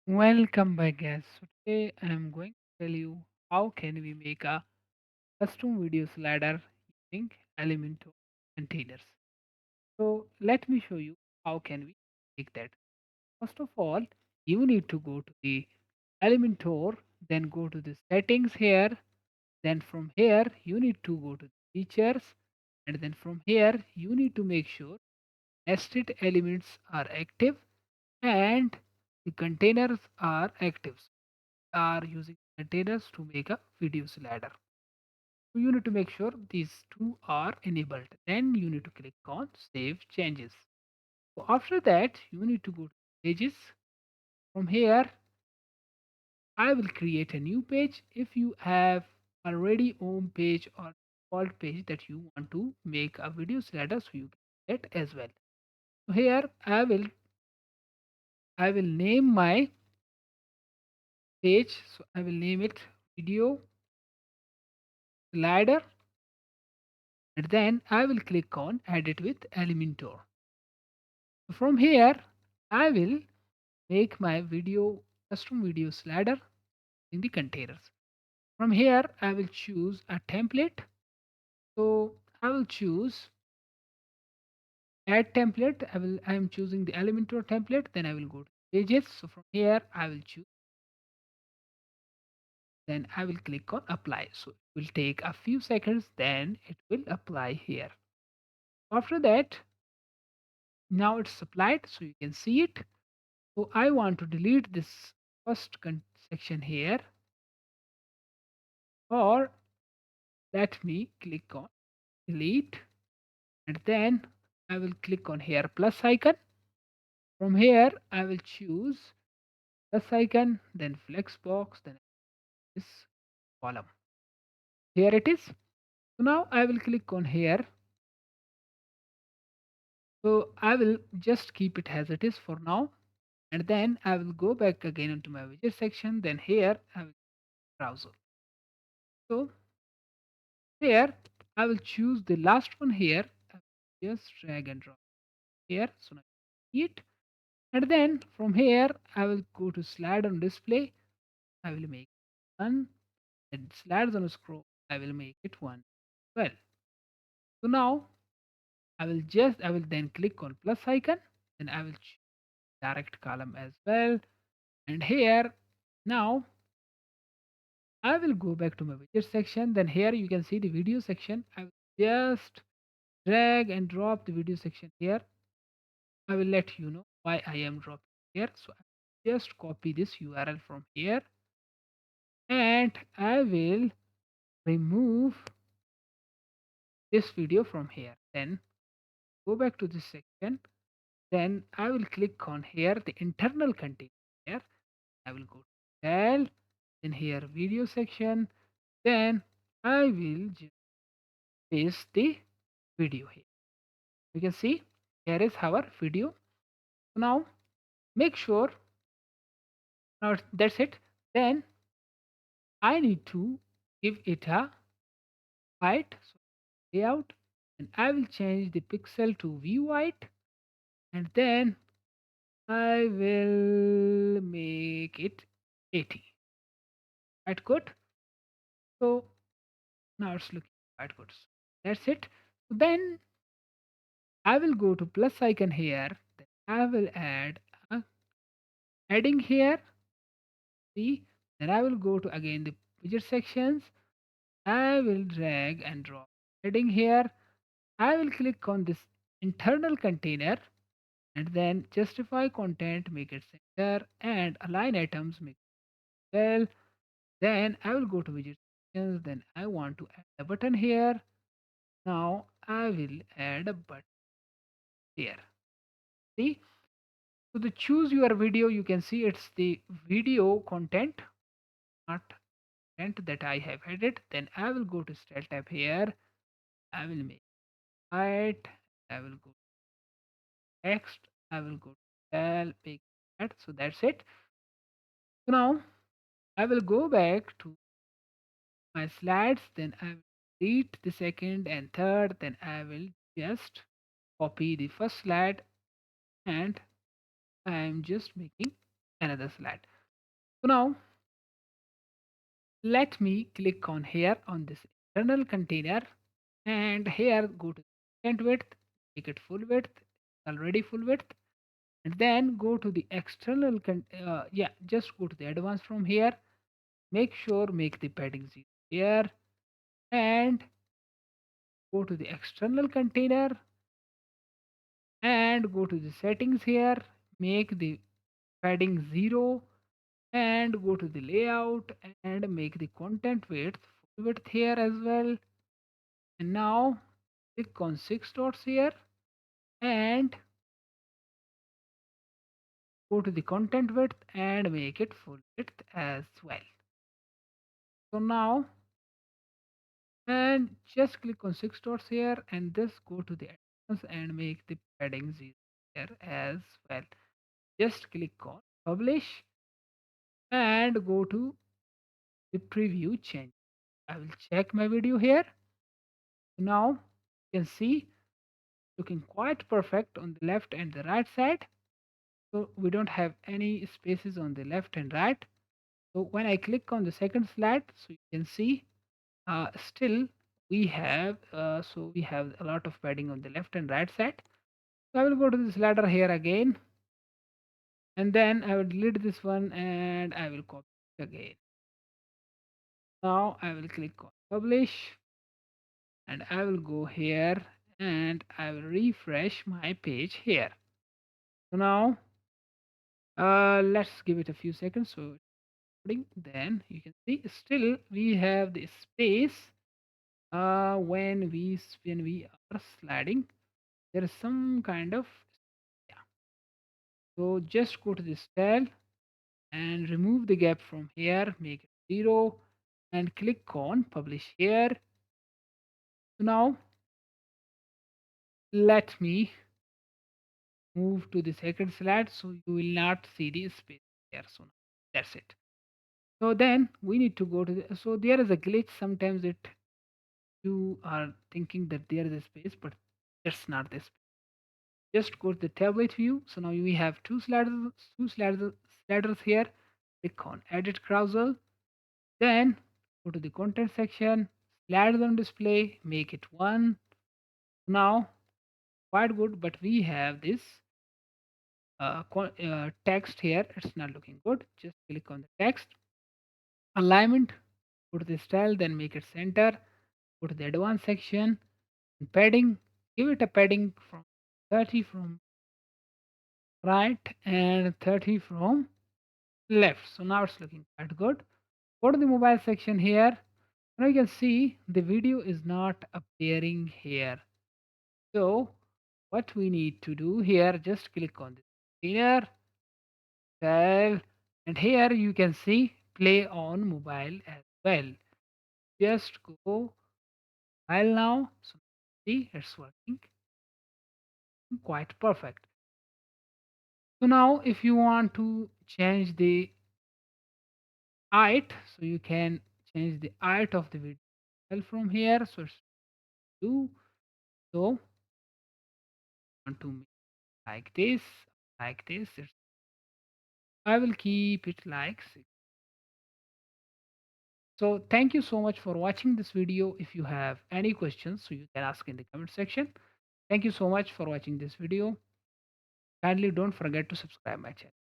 Welcome back guys. So today I am going to tell you how can we make a custom video slider using Elementor containers. So let me show you how can we make that. First of all, you need to go to the Elementor, then go to the settings here, then from here you need to go to the features, and then from here you need to make sure nested elements are active and the containers are active. Are using containers to make a video slider. So you need to make sure these two are enabled. Then you need to click on save changes. So after that, you need to go to pages. From here, I will create a new page. If you have already home page or default page that you want to make a video slider, so you can get as well. So here I will name my page. So I will name it video slider, and then I will click on edit with Elementor. From here, I will make my custom video slider in the containers. From here, I will choose a template. So I will choose add template. I am choosing the Elementor template. Then I will go to pages. So from here, I will choose. Then I will click on apply. So it will take a few seconds. Then it will apply here. After that, now it's applied. So you can see it. So I want to delete this first section here, or let me click on delete, and then I will click on here plus icon. From here I will choose plus icon, then flex box, then this column. Here it is. So now I will click on here. So I will just keep it as it is for now, and then I will go back again into my widget section. Then here I will browser. So here I will choose the last one here. I will just drag and drop here. So now it, and then from here I will go to slide on display. I will make one, and slides on a scroll. I will make it one. Well, so now I will then click on plus icon, then I will choose direct column as well. And here now I will go back to my widget section. Then here you can see the video section. I will just drag and drop the video section here. I will let you know why I am dropping here. So I just copy this URL from here, and I will remove this video from here. Then go back to this section. Then I will click on here the internal content. Here I will go to tell, then here video section. Then I will just paste the video here. You can see here is our video. Now make sure, now that's it. Then I need to give it a height, so layout, and I will change the pixel to view height, and then I will make it 80. Right, good. So now it's looking quite good. So that's it. So then I will go to plus icon here. Then I will add a heading here. See, then I will go to again the widget sections. I will drag and drop heading here. I will click on this internal container, and then justify content, make it center, and align items, make it well. Then I will go to widget sections. Then I want to add a button here. Now I will add a button here. See, so the choose your video, you can see it's the video content, not content that I have added. Then I will go to style tab here. I will make height. I will go text. I will go to style, make that. So that's it. So now I will go back to my slides. Then I will delete the second and third. Then I will just copy the first slide, and I am just making another slide. So now let me click on here on this internal container, and here go to content width, make it full width, already full width, and then go to the external yeah, just go to the advanced from here, make sure make the padding 0 here, and go to the external container and go to the settings here, make the padding 0, and go to the layout and make the content width full width here as well. And now click on 6 dots here and go to the content width and make it full width as well. So now, and just click on 6 dots here and just go to the advanced and make the padding 0 here as well. Just click on publish and go to the preview change. I will check my video here. Now you can see looking quite perfect on the left and the right side. So we don't have any spaces on the left and right. So when I click on the second slide, so you can see still we have a lot of padding on the left and right side. So I will go to this ladder here again, and then I will delete this one and I will copy it again. Now I will click on publish and I will go here and I will refresh my page here. So now let's give it a few seconds. So then you can see still we have the space when we are sliding. There is some kind of, yeah. So just go to the style and remove the gap from here, make it 0, and click on publish here. So now let me move to the second slide so you will not see the space here. So now that's it. So then we need to go to the, so there is a glitch sometimes it you are thinking that there is a space, but that's not this. Just go to the tablet view. So now we have two sliders here. Click on edit carousel. Then go to the content section, sliders on display, make it 1. Now quite good, but we have this text here. It's not looking good. Just click on the text. Alignment, go to the style, then make it center. Go to the advanced section. And padding, give it a padding from 30 from right and 30 from left. So now it's looking quite good. Go to the mobile section here. Now you can see the video is not appearing here. So what we need to do here, just click on the container, style, and here you can see play on mobile as well. Just go mobile now. So see it's working quite perfect. So now if you want to change the height, so you can change the height of the video from here. So it's do so want to make like this, like this. I will keep it like 6. So thank you so much for watching this video. If you have any questions, so you can ask in the comment section. Thank you so much for watching this video. Kindly don't forget to subscribe my channel.